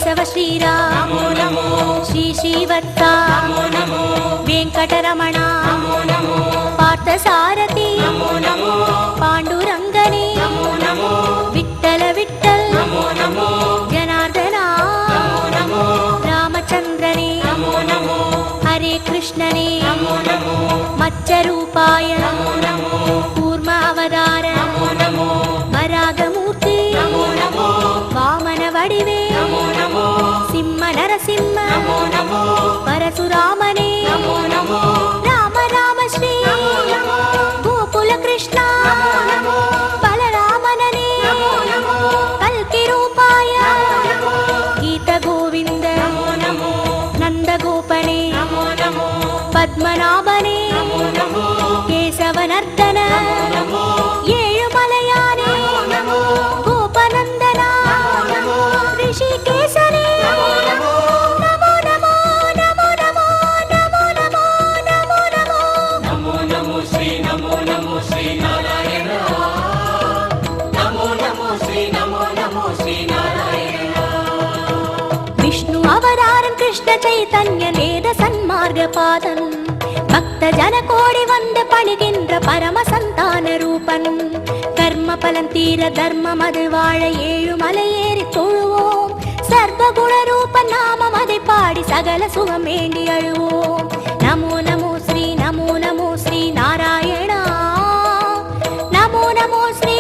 కేశవ శ్రీరామ శ్రీ శ్రీవత్స వెంకటరమణ పార్థసారథి పాండురంగనే విఠల విఠల్ జనార్దన రామచంద్రనే హరే కృష్ణనే మత్స్యరూపాయ కూర్మ అవతార వరాగమూర్తి వామన వడివే సింహ నరసింహ పరశురామనే రామ రామ శ్రీ గోకుల కృష్ణ బలరామననే కల్కి రూపాయ గీత గోవింద నంద గోపనే పద్మనాభనే కేశవనర్దన ఏழுమలయానే గోపనందన ఋషికేశనే నమో నమో నమో నమో నమో నమో నమో నమో శ్రీ నారాయణ నమో శ్రీ నారాయణ విష్ణు అవతారం కృష్ణ చైతన్య నేద సన్మార్గపాదం భక్త జన కోడి వంద பணிகின்ற பரம சந்தான ரூபன் கர்ம பலன் தீர தர்மம் அது வாழ ஏழுமலை ஏறி தொழுவோம் சர்வகுண ரூப நாமம் அதை பாடி சகல சுகம் வேண்டி அழுவோம் நமோ நமோ ஸ்ரீ நாராயணா நமோ நமோ ஸ்ரீ